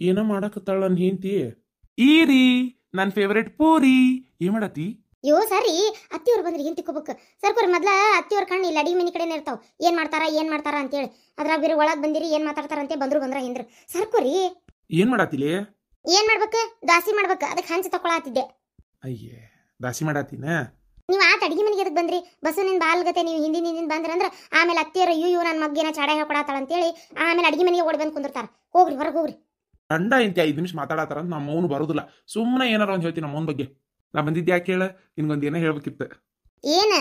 ಏನ ಮಾಡಕತ್ತಾಳ ನನ್ ಹೆಂಡತಿ. ಈರಿ ನನ್ ಫೇವರೇಟ್ ಪೂರಿ. ಏನ್ ಮಾಡತಿ? ಯೋ ಸರಿ, ಅತ್ತಿಯವ್ರು ಬಂದ್ರೆ ಏನ್ ತಿಕ್ಕೋಬೇಕು ಸರ್ಕೋರಿ. ಮೊದ್ಲ ಅತ್ತಿಯವ್ರ ಕಣ್ಣು ಇಲ್ಲಿ ಅಡಿಗೆ ಮನೆ ಕಡೆನೇ ಇರ್ತಾವ. ಏನ್ ಮಾಡ್ತಾರ ಅಂತೇಳಿ. ಅದ್ರಾಗ ಬೇರೆ ಒಳಗ್ ಬಂದಿರಿ ಏನ್ ಮಾತಾಡ್ತಾರ ಅಂತ ಬಂದ್ರ ಹಿಂದ್ರ ಸರ್ಕೋರಿ. ಏನ್ ಮಾಡತಿಲಿ? ಏನ್ ಮಾಡ್ಬೇಕು? ದಾಸಿ ಮಾಡ್ಬೇಕು. ಅದಕ್ಕೆ ಹಂಚಿ ತಕೊಳತಿದ್ದೆ. ಅಯ್ಯೇ, ದಾಸಿ ಮಾಡಾತಿನ? ನೀವ್ ಆತ ಅಡಿಗೆ ಮನೆಗೆ ಎದಕ್ ಬಂದ್ರಿ? ಬಸ್ಸು ನಿನ್ ಬಾಲ್ಗತೆ ನೀವು ಹಿಂದಿನ ಬಂದ್ರಂದ್ರ ಆಮೇಲೆ ಅತ್ತಿಯರ ಇವ್ ನನ್ ಮಗ್ಗೇನ ಚಾಡ ಹಾಕೊಡತಾಳ ಅಂತೇಳಿ ಆಮೇಲೆ ಅಡಿಗೆ ಮನೆಗೆ ಓಡಿ ಬಂದ್ ಕುಂದಿರ್ತಾರ. ಹೋಗ್ರಿ ಹೊರಗೆ ಹೋಗ್ರಿ. ಗಂಡ ಇಂತ 5 ನಿಮಿಷ ಮಾತಾಡತಾರ ಅಂತ ನಮ್ಮ ಮೌನ ಬರೋದಿಲ್ಲ. ಸುಮ್ಮನೆ ಏನಾರ ಒಂದ್ ಹೇಳ್ತೀನಿ ನಮ್ಮ ಮೌನ್ ಬಗ್ಗೆ. ನಾ ಬಂದಿದ್ದೆ ಯಾಕೆ ಹೇಳ? ನಿನ್ಗೊಂದ್ ಏನೋ ಹೇಳ್ಬೇಕಿತ್ತು. ಏನ?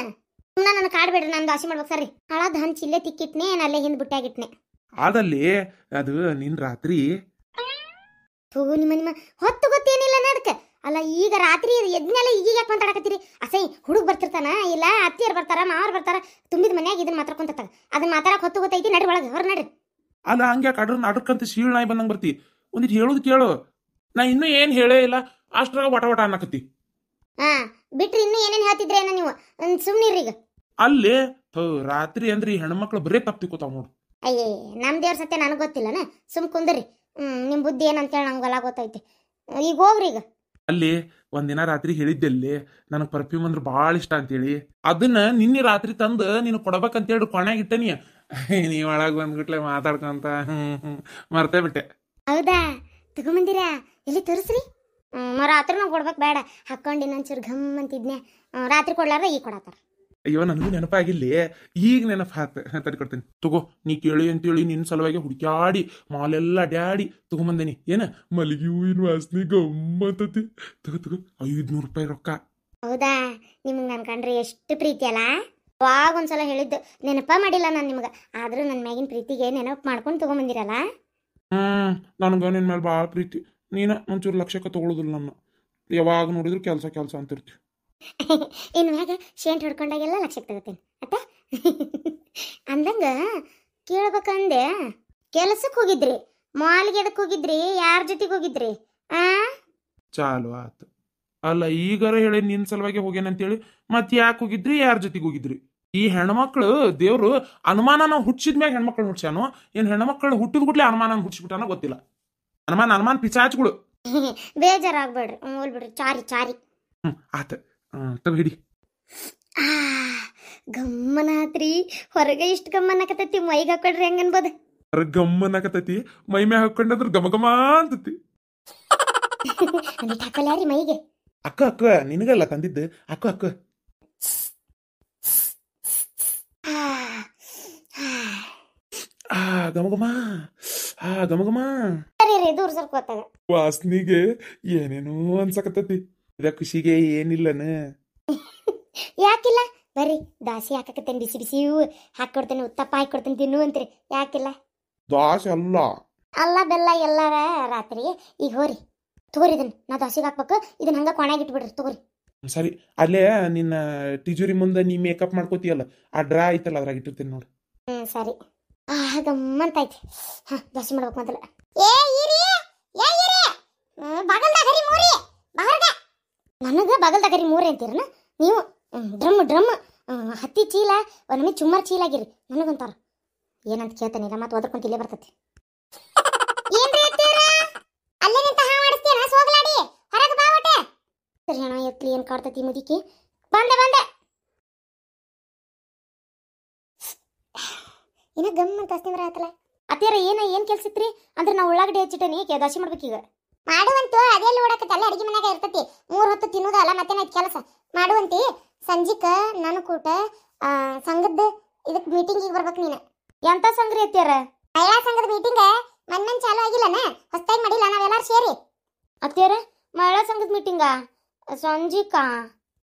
ಸುಮ್ಮನೆ ನನ್ನ ಕಾಡ್ಬೇಡ್ರಿ. ನಾನು ದಾಸಿ ಮಾಡ್ಬೇಕು ಸರಿ. ಹಳದ್ ಹಂಚ್ ಇಲ್ಲೇ ತಿಕ್ಕಿಟ್ನೆ, ಅಲ್ಲೇ ಹಿಂದ್ ಬುಟ್ಟಾಗಿಟ್ನೆ. ಆದಲ್ಲಿ ಅದು ನಿನ್ ರಾತ್ರಿ ನಿಮ್ಮ ಹೊತ್ತು ಗೊತ್ತೇನಿಲ್ಲ ಅದಕ್ಕೆ. ಅಲ್ಲ ಈಗ ರಾತ್ರಿ ಎದ್ನೆಲ್ಲ ಈಗ ಯಾಕೆ ಮಾತಾಡಕತ್ತೀರಿ? ಅಸೈ ಹುಡುಗ ಬರ್ತಿರ್ತಾನ, ಇಲ್ಲ ಅತ್ತಿಯರ್ ಬರ್ತಾರ, ಮಾವ್ರು ಬರ್ತಾರ, ತುಂಬಿದ ಮನ್ಯಾಗ ಇದನ್ನ ಮಾತಾಡ್ಕೊಂತಾಗ. ಅದನ್ನ ಮಾತಾಡಕ್ ಹೊತ್ತು ಗೊತ್ತೈತಿ. ನಡ್ರಿ ಒಳಗೆ, ಹೊರ ನಡ್ರಿ. ಅಲ್ಲ ಹಂಗ್ಯಾ ಅಡ್ರಕ್ಕಂತ ಶೀಳ್ ನಾಯಿ ಬಂದಂಗ್ ಬರ್ತಿ. ಒಂದಿಟ್ಟು ಹೇಳುದು ಕೇಳು. ನಾ ಇನ್ನೂ ಏನ್ ಹೇಳೇ ಇಲ್ಲ, ಅಷ್ಟ್ರಾಗ ವಟ ಅನ್ನಕತ್ತಿ. ಹಾ ಬಿಟ್ರಿ ಇನ್ನೂ ಏನೇನ್ ಹೇಳ್ತಿದ್ರೆ ನೀವು? ಸುಮ್ನಿರ್ರಿ ಈಗ. ಅಲ್ಲೇ ರಾತ್ರಿ ಅಂದ್ರೆ ಈ ಹೆಣ್ಮಕ್ಳು ಬರೇ ತಪ್ಪು ತಿಕ್ಕೋತಾವ ನೋಡು. ಅಯ್ಯೇ, ನಮ್ ದೇವ್ರ ಸತ್ಯ ನನಗೆ ಗೊತ್ತಿಲ್ಲನ. ಸುಮ್ ಕುಂದ್ರಿ. ನಿಮ್ ಬುದ್ಧಿ ಏನಂತೇಳಿ ನಂಗೆ ಹೊಲ ಗೊತ್ತೈತಿ. ಈಗ ಹೋಗ್ರಿ ಈಗ. ಅಲ್ಲಿ ಒಂದಿನ ರಾತ್ರಿ ಹೇಳಿದ್ದೆಲ್ಲಿ ನನಗ್ ಪರ್ಫ್ಯೂಮ್ ಅಂದ್ರೆ ಭಾಳ ಇಷ್ಟ ಅಂತೇಳಿ. ಅದನ್ನ ನಿನ್ನೆ ರಾತ್ರಿ ತಂದು ನೀನು ಕೊಡ್ಬೇಕಂತೇಳಿ ಕೊನೆಯಾಗ ಇಟ್ಟನಿ. ನೀವ್ ಒಳಗ್ ಬಂದ್ಬಿಟ್ಲೆ ಮಾತಾಡ್ಕೊಂತ ಮರ್ತೇ ಬಿಟ್ಟೆ. ಹೌದಾ? ತಗೊಂಬಂದಿರಾ? ಎಲ್ಲಿ ತೋರಿಸ್ರಿ. ರಾತ್ರಿ ನಾವು ಕೊಡ್ಬೇಕು ಬೇಡ. ಹಾಕೊಂಡು ಇನ್ನೊಂಚೂರು ಘಮ್ ಅಂತಿದ್ನೆ. ರಾತ್ರಿ ಕೊಡ್ಲಾರ ಈಗ ಕೊಡತ್ತಾರ. ಅಯ್ಯೋ, ನನಗೂ ನೆನಪಾಗಿಲ್ಲಿ. ಈಗ ನೆನಪಾತ. ತಡ್ಕೊಡ್ತೀನಿ ತಗೋ. ನೀ ಕೇಳಿ ಅಂತೇಳಿ ನಿನ್ನ ಸಲುವಾಗಿ ಹುಡುಕ್ಯಾಡಿ ಮಾಲೆಲ್ಲ ಅಡ್ಯಾಡಿ ತಗೊಂಬಂದೇನಿ. ಏನ ಮಲ್ಲಿಗೆ ಹೂವಿನ ವಾಸನೆ ಗಮ್ಮತ್ತತಿ. ತಗೋ 500 ರೂಪಾಯಿ ರೊಕ್ಕ. ಹೌದಾ? ನಿಮ್ಗೆ ನನ್ ಕಂಡ್ರೆ ಎಷ್ಟು ಪ್ರೀತಿ ಅಲ್ಲ. ಅವಾಗ ಒಂದ್ಸಲ ಹೇಳಿದ್ದು ನೆನಪ ಮಾಡಿಲ್ಲ ನಾನು ನಿಮ್ಗೆ. ಆದ್ರೂ ನನ್ನ ಮ್ಯಾಗಿನ ಪ್ರೀತಿಗೆ ನೆನಪು ಮಾಡ್ಕೊಂಡು ತಗೊಂಬಂದಿರಲ್ಲ. ನನಗ ನಿನ್ ಮೇಲೆ ಭಾಳ ಪ್ರೀತಿ. ನೀನ ಒಂಚೂರು ಲಕ್ಷಕ್ಕೆ ತಗೊಳ್ಳೋದಿಲ್ಲ. ನನ್ನ ಯಾವಾಗ ನೋಡಿದ್ರು ಕೆಲಸ ಅಂತಿರ್ತಿ. ಇನ್ ಮ್ಯಾಗ ಶೇಂಟ್ ಹೊಡ್ಕೊಂಡಾಗೆಲ್ಲ ಲಕ್ಷಕ್ಕೆ ತಗೋತೀನಿ ಅತ್ತ. ಅಂದಂಗ ಕೇಳ್ಬೇಕಂದೆ, ಕೆಲಸಕ್ಕೆ ಹೋಗಿದ್ರಿ? ಮಾಲ್ಗೆ ಎದಕ್ಕೆ ಹೋಗಿದ್ರಿ? ಯಾರ ಜೊತೆಗೆ ಹೋಗಿದ್ರಿ? ಚಾಲು ಆತು. ಅಲ್ಲ ಈಗಾರ ಹೇಳಿ ನಿನ್ ಸಲುವಾಗಿ ಹೋಗ್ಯಾನಂತೇಳಿ ಮತ್ತೆ ಯಾಕೆ ಹೋಗಿದ್ರಿ? ಯಾರ ಜೊತೆಗೆ ಹೋಗಿದ್ರಿ? ಈ ಹೆಣ್ಮಕ್ಳು ದೇವ್ರು ಅನುಮಾನ ನಾವು ಹುಟ್ಟಿಸಿದ್ಮ್ಯಾಗ ಹೆಣ್ಮಕ್ಳು ಹುಡ್ಸ್ಯಾನು, ಏನ್ ಹೆಣ್ಮಕ್ಳು ಹುಟ್ಟಿದ ಗುಡ್ಲೆ ಅನುಮಾನ ಹುಡ್ಸಿಬಿಟ್ಟಾನೋ ಗೊತ್ತಿಲ್ಲ. ಅನುಮಾನ ಪಿಚಾಚ್ಗಳು. ಬೇಜಾರಾಗ್ಬೇಡ್ರಿ, ಹೋಲ್ಬಿಡ್ರಿ. ಚಾರಿ ಆತ ತಗೋ ಹಿಡಿ. ಗಮ್ಮನಾತ್ರಿ. ಹೊರಗೆ ಇಷ್ಟು ಗಮ್ಮನಕತೈತಿ, ಮೈಗೆ ಹಾಕೊಳ್ರಿ ಹೆಂಗ ಅನ್ಬೋದ? ಗಮ್ಮನಕತೈತಿ, ಮೈ ಮ್ಯಾಗ ಹಾಕೊಂಡ್ರ ಗಮ ಅಂತತಿ. ಹಾಕೊಲ್ಯಾರಿ ಮೈಗೆ. ಅಕ್ಕ ನಿನಗಲ್ಲ ತಂದಿದ್ದು. ಅಕ್ಕ ಗಮಗಮ ದೂರ ಸರ್ಕೋತಾಗ ವಾಸನಿಗೆ ಏನೇನೋ ಅನ್ಸಕತ್ತತಿ. ಇದ ಖುಷಿಗೆ ಏನಿಲ್ಲನ? ಯಾಕಿಲ್ಲ, ಬರ್ರಿ ದಾಸಿ ಹಾಕಕತ್ತೇನೆ. ಬಿಸಿ ಬಿಸಿ ಹಾಕೊಡ್ತೇನೆ, ಉತ್ತಪ್ಪ ಹಾಕೊಡ್ತೇನೆ, ತಿನ್ನು ಅಂತ್ರಿ. ಯಾಕಿಲ್ಲ? ದಾಸಿ ಅಲ್ಲ ಬೆಲ್ಲ ಎಲ್ಲಾರ ರಾತ್ರಿ. ಈಗ ಹೋರಿ ತಗೋರಿ, ಇದನ್ನ ನಾ ದಾಸಿಗೆ ಹಾಕ್ಬೇಕು. ಇದನ್ನ ಹಂಗ ಕೊನೆಗೆ ಇಟ್ಬಿಡ್ರಿ. ತಗೋರಿ. ಸರಿ. ಅಲ್ಲೇ ನಿನ್ನ ತಿಜೋರಿ ಮುಂದೆ ನೀ ಮೇಕಪ್ ಮಾಡ್ಕೋತೀಯಲ್ಲ, ಆ ಡ್ರಾ ಐತಲ್ಲ ಅದ್ರಾಗ ಇಟ್ಟಿರ್ತೀನಿ ನೋಡು. ಸರಿ. ಗಮ್ಮಂತೈತಿ. ದಾಸಿ ಮಾಡ್ಬೇಕು ಮೊದಲ. ನನಗ ಬಗಲ್ದಾಗರಿ ಮೂರೇ ಅಂತೀರನ ನೀವು? ಡ್ರಮ್ ಹತ್ತಿ ಚೀಲ, ಒಂದೊಮ್ಮೆ ಚುಮ್ಮರ್ ಚೀಲ ಆಗಿರಿ ನನಗಂತಾರ. ಏನಂತ ಕೇಳ್ತಾನೆ ಈಗ ಮತ್ತೆ ಒದರ್ಕೊಂತ ಇಲ್ಲೇ ಬರ್ತೈತಿ. ಸರಿ ಅಣ್ಣ, ಎತ್ಲಿ ಏನ್ ಕಾಡ್ತತಿ ಮುದಿಕಿ. ಬಂದೆ ಏನ ಗಮ್ಮಂತ ಅಸ್ತಿಂದ್ರ ಆಯ್ತಲ್ಲ. ಅತ್ಯಾರ ಏನ್ ಕೆಲ್ಸಿತ್ರಿ? ಅಂದ್ರೆ ನಾವು ಉಳ್ಳಾಗಡ್ಡಿ ಹಚ್ಚಿಟ್ಟನಿ, ದಾಸಿ ಮಾಡ್ಬೇಕೀಗ. ಮಾಡುವಂತು ಅದೆಲ್ಲ ಓಡಕತ್ತೆ, ಅಲ್ಲ ಅಡಿಗೆ ಮನ್ಯಾಗ ಇರ್ತತಿ. 3 ಹೊತ್ತು ತಿನ್ನೋದಲ್ಲ, ಮತ್ತೇನಾಯ್ತು ಕೆಲಸ ಮಾಡುವಂತಿ. ಸಂಜಿಕ ನಾನು ಕೂಟ ಸಂಘದ ಇದಕ್ಕೆ ಮೀಟಿಂಗಿಗೆ ಬರ್ಬೇಕು ನೀನು. ಎಂತ ಸಂಘ್ರಿ ಅತ್ಯಾರ? ಮಹಿಳಾ ಸಂಘದ ಮೀಟಿಂಗ್ ಮನ್ನನ್ ಚಾಲು ಆಗಿಲ್ಲನ, ಹೊಸ್ತಾಗಿ ಮಾಡಿಲ್ಲ, ನಾವೆಲ್ಲಾರು ಸೇರಿ. ಅತ್ಯಾರ ಮಹಿಳಾ ಸಂಘದ ಮೀಟಿಂಗ ಸಂಜಿಕಾ?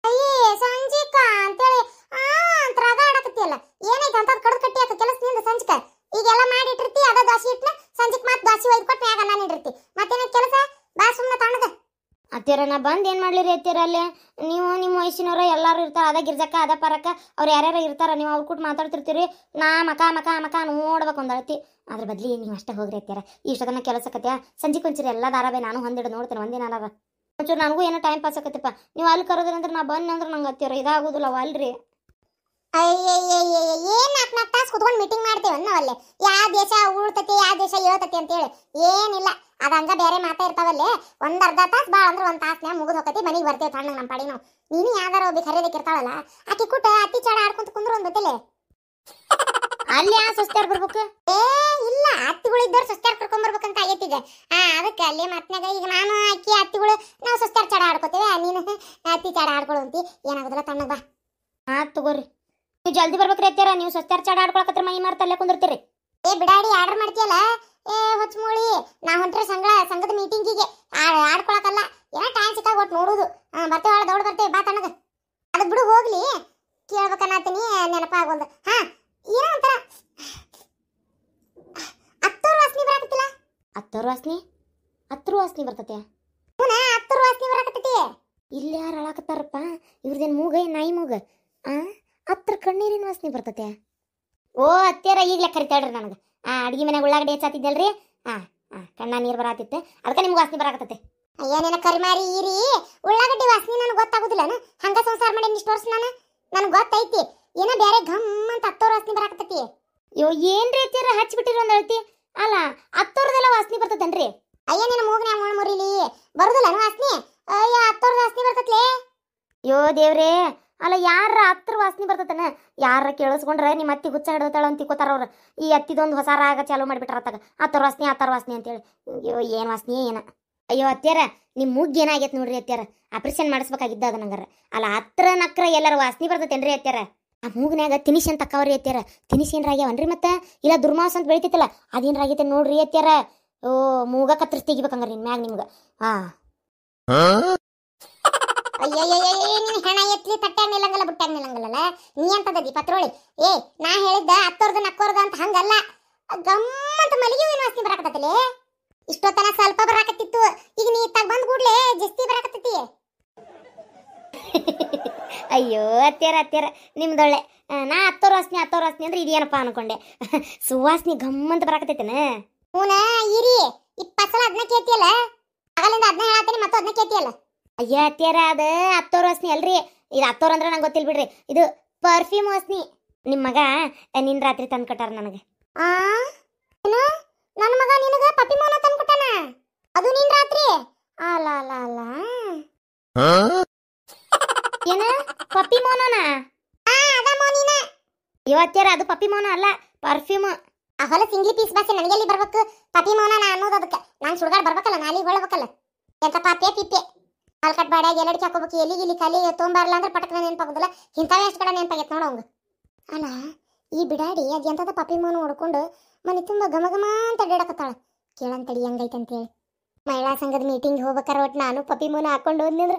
ಸಂಜಿಕಾ ಅಂತೇಳಿ ಅಂತ ರಾಗ ಆಡಕತ್ತಿಯಲ್ಲ. ಏನಾಯ್ತು ಅಂತ ಕಡ್ದು ಕಟ್ಟಿ ಹಾಕ ಕೆಲಸ ನಿಂದ ಸಂಜಿಕ. ಈಗೆಲ್ಲ ಮಾಡಿಟ್ಟಿರ್ತಿ, ಅದ ದಾಸಿ ಇಟ್ನ ಸಂಜಿಕ್ ಮಾತ್ ದಾಸಿ ಒಯ್ದು ಕೊಟ್ಟು ಮ್ಯಾಗ ನಾನು ಇಟ್ಟಿರ್ತಿ. ಮತ್ತೇನಾಯ್ತು ಕೆಲಸ? ಬಾ ಸುಮ್ಮನೆ ತಣ್ಣಗ. ಅತ್ಯಾರ ನಾ ಬಂದ್ ಏನ್ ಮಾಡ್ಲಿರಿ ಅತ್ಯಾರ? ಅಲ್ಲೇ ನೀವು ನಿಮ್ಮ ವಯಸ್ಸಿನವ್ರ ಎಲ್ಲಾರು ಇರ್ತಾರ. ಅದ ಗಿರ್ಜಕ್ಕ ಅದ ಪರಕ್ಕ ಅವ್ರು ಯಾರ್ಯಾರ ಇರ್ತಾರ. ನೀವು ಅವ್ರ ಕೂಟ್ ಮಾತಾಡ್ತಿರ್ತೀರಿ. ನಾ ಮಕ ನೋಡ್ಬೇಕು ಒಂದಳತಿ. ಅದ್ರ ಬದ್ಲಿ ನೀವು ಅಷ್ಟೇ ಹೋಗ್ರಿ ಅತ್ಯಾರ. ಇಷ್ಟದನ್ನ ಕೆಲಸಕತ್ಯ ಸಂಜೆ ಕೊಂಚರಿ ಎಲ್ಲ ದಾರಬೇ ನಾನು ಹೊಂದಿಡ ನೋಡ್ತೇನೆ. ಒಂದಿನಾರ ಒಂಚೂರು ನನಗೂ ಏನೋ ಟೈಮ್ ಪಾಸ್ ಆಕತ್ತಪ್ಪ. ನೀವು ಅಲ್ಲಿ ಕರೋದ್ರಂದ್ರೆ ನಾ ಬಂದ್ ಅಂದ್ರೆ ನಂಗೆ ಅತ್ಯಾರ ಇದಾಗೋದಿಲ್ಲ. ಅಲ್ರಿ ಏನ್ 4 ತಾಸು ಕುತ್ಕೊಂಡು ಮೀಟಿಂಗ್ ಮಾಡ್ತೇವೆ ಇರ್ತಾವಲ್ಲೇ, ಯಾವ ದೇಶ ಉಳ್ತತಿ ಯಾವ ದೇಶ ಹೇಳ್ತತಿ ಅಂತ ಹೇಳಿ ಏನಿಲ್ಲ. ಅದಂಗ ಬೇರೆ ಮಾತಾ ಇರ್ತಾವಲ್ಲೇ, ಒಂದ್ ಅರ್ಧ ತಾಸು ಭಾಳ ಅಂದ್ರೆ ಒಂದ್ ತಾಸ್ನ್ಯಾಗ ಮುಗಿದ್ ಹೋಗತಿ, ಮನೆಗೆ ಬರ್ತೇವೆ ತಣ್ಣ ನಮ್ಮ ಪಾಡಿ ನಾವು. ನೀನು ಯಾವ್ದಾರ ಒಬ್ಬ ಖರೀದಕ್ಕೆ ಇರ್ತಾವಲ್ಲ, ಆಕಿ ಕುಟ್ಟ ಅತ್ತಿ ಚಾಡ ಆಡ್ಕೊಂತ ಕುಂದ್ರು ಒಂದ್ ಗೊತ್ತಿಲ್ಲ. ಅಲ್ಲಿ ಯಾ ಸೊಸ್ತ್ಯಾರ್ ಬರ್ಬೇಕು? ಇಲ್ಲ, ಅತ್ತಿಗಳಿದ್ದವ್ರು ಸೊಸ್ತ್ಯಾರ್ ಕರ್ಕೊಂಡ್ ಬರ್ಬೇಕಂತ ಆಗೈತಿಗ. ಅದಕ್ಕೆ ಅಲ್ಲಿ ಮತ್ನಾಗ ಈಗ ನಾನು ಅಕ್ಕಿ ಅತ್ತಿಗಳು ನಾವು ಸೊಸ್ತ್ಯಾರ್ ಚಾಡ ಆಡ್ಕೋತೇವೆ, ನೀನು ಅತ್ತಿ ಚಾಡ ಆಡ್ಕೊಳ್ಳು ಅಂತಿ. ಏನಾಗುದಿಲ್ಲ, ತಣ್ಣಗ್ ಬಾ. ತಗೋರಿ, ನೀವು ಜಲ್ದಿ ಬರ್ಬೇಕ್ರಿ ಅತ್ಯಾರ. ನೀವು ಸೊಸ್ತ್ಯಾರ್ ಚಾಡ ಆಡ್ಕೊಳಕತ್ರ ಮೈ ಮಾರ್ತ ಅಲ್ಲೇ ಕುಂದಿರ್ತೀರಿ. ಬಿಡಾಡಿ ಆರ್ಡರ್ ಮಾಡ್ತೀಯಲ್ಲ, ಹೊಚ್ಮೂಳಿ ನಾ ಹೊಂಟ್ರೆ ಸಂಘದ ಮೀಟಿಂಗಿಗೆ ಆಡ್ಕೊಳಕಲ್ಲ. ಏನೋ ಟೈಮ್ ಸಿಕ್ಕಾಗ ಒಟ್ಟು ನೋಡುದು. ಬರ್ತೇವೆ, ದೌಡ್ ಬರ್ತೇವೆ, ಬಾ ತಣ್ಣಗ. ಅದು ಬಿಡು, ಹೋಗ್ಲಿ. ಕೇಳ್ಬೇಕನ್ನತೀನಿ, ನೆನಪಾಗೋಲ್ದು. ಏನೋ ಒಂಥರ ಹತ್ತೂರು ವಾಸನೆ ಬರಾಕತ್ತಿಲ್ಲ. ಹತ್ತರು ವಾಸನೆ ಬರ್ತತೆ. ಹತ್ತರು ವಾಸನೆ ಬರಾಕತ್ತೈತಿ. ಇಲ್ಲಿ ಯಾರು ಅಳಾಕತ್ತಾರಪ್ಪ? ಇವ್ರದೇನು ಮೂಗ, ನಾಯಿ ಮೂಗ? ಹತ್ರ ಕಣ್ಣೀರಿನ ವಾಸನೆ ಬರ್ತತೆ. ಓ ಅತ್ಯಾರ, ಈಗಲೇ ಕರಿತಾಳ್ರಿ ನನಗೆ. ಅಡಿಗೆ ಮನೆಗೆ ಉಳ್ಳಾಗಡ್ಡಿ ಹೆಚ್ಚಾತಿದ್ದಲ್ರಿ, ಕಣ್ಣ ನೀರು ಬರಾತಿತ್ತೆ, ಅದಕ್ಕೆ ನಿಮ್ಗೆ ವಾಸನೆ ಬರಾಕತ್ತತೆ. ಏನೇನ ಕರಿಮಾರಿ ಈರಿ, ಉಳ್ಳಾಗಡ್ಡಿ ವಾಸನೆ ನನಗೆ ಗೊತ್ತಾಗುದಿಲ್ಲ. ಹಂಗ ಸಂಸಾರ ಮಾಡಿ ಇಷ್ಟು ವರ್ಷ ನನಗೆ ಗೊತ್ತೈತಿ. ಏನೋ ಬೇರೆ ಘಮ್ ಅಂತ ಹತ್ತೋರ್ ವಾಸನೆ ಬರಾಕತ್ತೈತಿ. ಅಯ್ಯೋ ಏನ್ರಿ ಅತ್ಯಾರ ಹಚ್ಚಿಬಿಟ್ಟಿರೋ ಒಂದ್ ಅಳ್ತಿ. ಅಲ್ಲ, ಹತ್ತೋರ್ದೆಲ್ಲ ವಾಸನೆ ಬರ್ತದನ್ರಿ? ಅಯ್ಯ ನಿನ್ನ ಮೂಗ್ನ್ಯಾ ಮುರಿಲಿ ಬರುದಿಲ್ಲ ವಾಸನೆ. ಅಯ್ಯ ಹತ್ತೋರ್ದ ವಾಸನೆ ಬರ್ತತ್ಲೇ. ಅಯ್ಯೋ ದೇವ್ರೇ, ಅಲ್ಲ ಯಾರ ಹತ್ರ ವಾಸನೆ ಬರ್ತತನ? ಯಾರ ಕೇಳಿಸ್ಕೊಂಡ್ರೆ ನಿಮ್ಮ ಅತ್ತಿ ಗುಚ್ಚ ಹಿಡ್ತಾಳ ಅಂತ ತಿಕ್ಕೋತಾರ ಅವ್ರು. ಈ ಅತ್ತಿದೊಂದು ಹೊಸ ರಾಗ ಚಾಲು ಮಾಡಿಬಿಟ್ರ ಅತ್ತಾಗ, ಹತ್ತೋರ್ ವಾಸನೆ ಅಂತೇಳಿ. ಅಯ್ಯೋ ಏನ್ ವಾಸನೆ ಏನ? ಅಯ್ಯೋ ಅತ್ಯಾರ, ನಿಮ್ಮ ಮೂಗ್ ಏನಾಗೈತೆ ನೋಡ್ರಿ ಅತ್ಯಾರ, ಆಪರೇಷನ್ ಮಾಡಿಸ್ಬೇಕಾಗಿದ್ದ ಅದ ನಂಗಾರ. ಅಲ್ಲ ಹತ್ರ ನಕ್ರ ಎಲ್ಲಾರ ವಾಸನೆ ಬರ್ತತೇನ್ರಿ ಅತ್ಯಾರ? ಆ ಮೂಗ್ನ್ಯಾಗ ತಿನಿಸಿ ಅಂತ ತಕ್ಕವ್ರಿ ಅತ್ಯಾರ. ತಿನಿಸಿ ಏನ್ರಾಗ್ಯಾವನ್ರಿ? ಮತ್ತೆ ಇಲ್ಲ ದುರ್ಮಾಸ ಅಂತ ಬೆಳಿತೈತಲ್ಲ ಅದೇನ್ರಾಗೈತೆ ನೋಡ್ರಿ ಅತ್ಯಾರ. ಓ ಮೂಗ ಕತ್ತರಿಸಿ ತೆಗಿಬೇಕಂಗಾರ ನಿನ್ ಮ್ಯಾಗ ನಿಮ್ಗ. ಅಯ್ಯಯ್ಯ, ಹೆಣ ಎತ್ಲಿ ತಟ್ಟಾಗ ನಿಲ್ಲಂಗಲ್ಲ, ಬುಟ್ಟಾಗ ನಿಲ್ಲಂಗಲ್ಲ. ನೀ ಅಂತದದಿ ಪತ್ರೋಳಿ. ನಾ ಹೇಳಿದ್ದ ಹತ್ತೋರ್ದ ನಕ್ಕೋರ್ದ ಅಂತ ಹಂಗಲ್ಲ. ಗಮ್ಮಂತ ಮಲಿಗೆ ಏನು ವಾಸನೆ ಬರಾಕತ್ತಲೆ. ಇಷ್ಟೊತ್ತನ ಸ್ವಲ್ಪ ಬರಾಕತ್ತಿತ್ತು, ಈಗ ನೀ ಇತ್ತಾಗ ಬಂದ್ ಕೂಡ್ಲೆ ಜಸ್ತಿ ಬರಾಕತ್ತೈತಿ. ಅಯ್ಯೋ ಅತ್ಯಾರ ನಿಮ್ದೊಳ್ಳೆ. ನಾ ಹತ್ತೋರ್ ವಾಸನೆ ಅಂದ್ರೆ ಇದೇನಪ್ಪ ಅನ್ಕೊಂಡೆ. ಸುವಾಸನೆ ಗಮ್ಮಂತ ಬರಾಕತ್ತೈತೇನ? ಹೂನ ಇರಿ, 20 ಸಲ ಅದನ್ನ ಕೇತಿಯಲ್ಲ, ಆಗಲಿಂದ ಅದನ್ನ ಹೇಳತ್ತೀನಿ, ಮತ್ತು ಅದನ್ನ ಕೇತಿಯಲ್ಲ. ಅಯ್ಯ ಅತ್ಯಾರ, ಅದ ಹತ್ತೋರ್ ವಾಸನೆ ಅಲ್ರಿ. ಇದು ಹತ್ತೋರ್ ಅಂದ್ರೆ ನಂಗೆ ಗೊತ್ತಿಲ್ಲ ಬಿಡ್ರಿ, ಇದು ಪರ್ಫ್ಯೂಮ್ ವಾಸನೆ. ನಿಮ್ಮ ಮಗ ನಿನ್ ರಾತ್ರಿ ತಂದು ಕೊಟ್ಟಾರ ನನಗೆ. ನನ್ನ ಮಗ ನಿನಗ ಪಪ್ಪಿ ಮೋನ ತಂದು ಕೊಟ್ಟಾನ? ಅದು ನಿನ್ ರಾತ್ರಿ? ಅಲ್ಲ ಏನ ಪಪ್ಪಿ ಮೋನನ? ಅದ ಮೋನಿನ. ಇವತ್ಯಾರ ಅದು ಪಪ್ಪಿ ಮೋನ ಅಲ್ಲ, ಪರ್ಫ್ಯೂಮ್. ಆ ಹೊಲ ಸಿಂಗ್ಲಿ ಪೀಸ್ ಬಾಸಿ ನನಗೆಲ್ಲಿ ಬರ್ಬೇಕು ಪಪ್ಪಿ ಮೋನ ಅನ್ನೋದು? ಅದಕ್ಕೆ ನಾನು ಸುಡ್ಗಾಡ್ ಬರ್ಬೇಕಲ್ಲ, ನಾಲಿಗೆ ಹೊಳ್ಬೇಕಲ್ಲ. ಎಂತ ಪಾಪೆ ಪಿಪ್ಪೆ ಕಾಲ್ಕಟ್ ಬಾಡ್ಯಾಗ ಎಲ್ಲಡಿಕೆ ಹಾಕೋಬೇಕು, ಎಲ್ಲಿಗಿಲ್ಲಿ ಖಾಲಿ ತೊಗೊಂಬಾರಲ್ಲ ಅಂದ್ರೆ ಪಟಕ್ನ ನೆನಪಾಗೋದಿಲ್ಲ. ಇಂಥವೇ ಎಷ್ಟು ಕಡೆ ನೆನಪಾಗೈತೆ ನೋಡೋಂಗ. ಅಲ್ಲ ಈ ಬಿಡಾಡಿ ಅದು ಎಂಥದ ಪಪ್ಪಿ ಮೋನ ಹೊಡ್ಕೊಂಡು ಮನೆ ತುಂಬ ಘಮ ಅಂತ ಅಡ್ಡಾಡಕತ್ತಾಳ. ಕೇಳಂತಡಿ ಹೆಂಗೈತೆ ಅಂತೇಳಿ. ಮಹಿಳಾ ಸಂಘದ ಮೀಟಿಂಗ್ ಹೋಗ್ಬೇಕಾರೆ ಒಟ್ಟು ನಾನು ಪಪ್ಪಿ ಮೋನ ಹಾಕೊಂಡು ಹೋದ್ನಿ ಅಂದ್ರೆ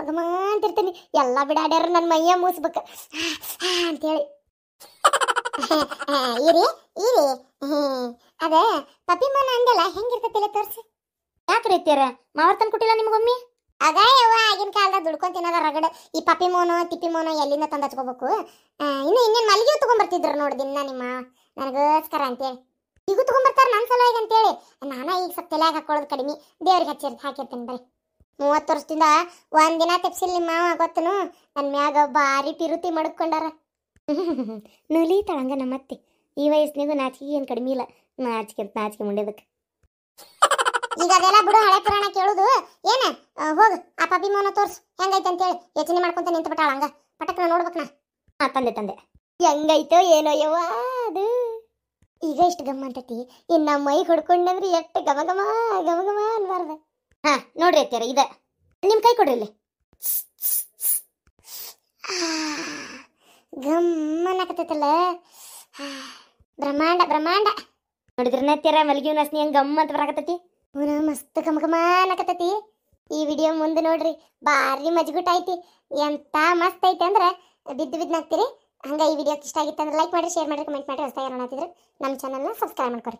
ಘಮ ಅಂತಿರ್ತೀನಿ. ಎಲ್ಲ ಬಿಡಾಡ್ಯಾರ ನನ್ನ ಮೈಯ ಮೂಸ್ಬೇಕು ಅಂತೇಳಿ. ಇರಿ ಅದ ಪಪ್ಪಿ ಮೋನ ಅಂದೆಲ್ಲ ಹೆಂಗಿರ್ತತಿಲ್ಲ ತೋರ್ಸಿ. ಯಾಕ್ರಿ ಅತ್ಯಾರ ಮಾವರ್ತನ್ ಕೊಟ್ಟಿಲ್ಲ ನಿಮ್ಗೊಮ್ಮಿ? ಆಗ ಯವ್ವ ಆಗಿನ ಕಾಲದಾಗ ದುಡ್ಕೊಂಡ್ ತಿನ್ನೋದ ರಗಡ. ಈ ಪಪ್ಪಿ ಮೋನು ತಿಪ್ಪಿ ಮೋನು ಎಲ್ಲಿಂದ ತಂದು ಹಚ್ಕೋಬೇಕು. ಇನ್ನೇನು ಮಲ್ಲಿಗೆ ತಗೊಂಡ್ಬರ್ತಿದ್ರು ನೋಡಿ ದಿನ ನಿಮ್ಮ ನನಗೋಸ್ಕರ ಅಂತೇಳಿ. ಈಗೂ ತಗೊಂಡ್ಬರ್ತಾರ ನನ್ನ ಸಲುವಾಗಿ ಅಂತೇಳಿ. ನಾನು ಈಗ ಸ್ವಲ್ಪ ತಲೆಯಾಗ ಹಾಕೊಳ್ಳೋದು ಕಡಿಮೆ, ದೇವ್ರಿಗೆ ಹಾಕಿರ್ತೀನಿ ಬರೀ. 30 ವರ್ಷದಿಂದ ಒಂದಿನ ತೆಪ್ಸಿಲ್ ನಿಮ್ಮ ಮಾವ ಗೊತ್ತನು. ನನ್ನ ಮ್ಯಾಗ ಭಾರಿ ಪಿರುತಿ ಮಡ್ಕೊಂಡಾರ. ನಲಿತಾಳಂಗ ನಮ್ಮತ್ತೆ. ಈ ವಯಸ್ಸಿನಾಗೂ ನಾಚಿಕೆ ಏನು ಕಡಿಮೆ ಇಲ್ಲ. ನಾಚಿಕೆ ಮುಂಡೆದಕ್ಕೆ. ಈಗ ಅದೆಲ್ಲ ಬಿಡು, ಹಳೆ ಪುರಾಣ ಕೇಳುದು ಏನ. ಹೋಗು ಆ ಪಪ್ಪಿ ಮೋನ ತೋರ್ಸು ಹೆಂಗೈತೆ ಅಂತೇಳಿ. ಯೋಚನೆ ಮಾಡ್ಕೊಂತ ನಿಂತು ಬಿಟ್ಟಾಳ ಹಂಗ. ಪಟಕ್ನ ನೋಡ್ಬೇಕನ. ತಂದೆ ಹೆಂಗೈತೋ ಏನೋ ಯವ್ವ ಅದು. ಈಗ ಇಷ್ಟು ಗಮ್ಮ ಅಂತತಿ, ಇನ್ನು ಮೈ ಹೊಡ್ಕೊಂಡಂದ್ರೆ ಎಷ್ಟು ಗಮ ಅನ್ಬಾರ್ದ. ನೋಡ್ರಿ ಅತ್ಯಾರ, ಇದ ನಿಮ್ ಕೈ ಕೊಡ್ರಿ ಇಲ್ಲಿ. ಗಮ್ಮನಾಕತ್ತೈತಲ್ಲ, ಬ್ರಹ್ಮಾಂಡ ನೋಡಿದ್ರನ ಅತ್ಯಾರ ಮಲ್ಗಿ ವಾಸನೆ ಹೆಂಗ್ ಗಮ್ಮ ಅಂತ ಬರಾಕತ್ತೈತಿ. ಮಸ್ತ್ ಗಮಗಮಾನಕತ್ತೈತಿ. ಈ ವಿಡಿಯೋ ಮುಂದೆ ನೋಡ್ರಿ, ಭಾರಿ ಮಜಗುಟ್ ಐತಿ. ಎಂತ ಮಸ್ತ್ ಐತಿ ಅಂದ್ರೆ ಬಿದ್ದು ನಾಗ್ತೀರಿ. ಹಂಗ ಈ ವಿಡಿಯೋ ಇಷ್ಟ ಆಗಿತ್ತು ಅಂದ್ರೆ ಲೈಕ್ ಮಾಡಿ, ಶೇರ್ ಮಾಡಿ, ಕಮೆಂಟ್ ಮಾಡಿ. ಹೊಸದಾಗಿ ನೋಡ್ತಿದ್ರೆ ನಮ್ಮ ಚಾನಲ್ನ ಸಬ್ಸ್ಕ್ರೈಬ್ ಮಾಡ್ಕೊರಿ.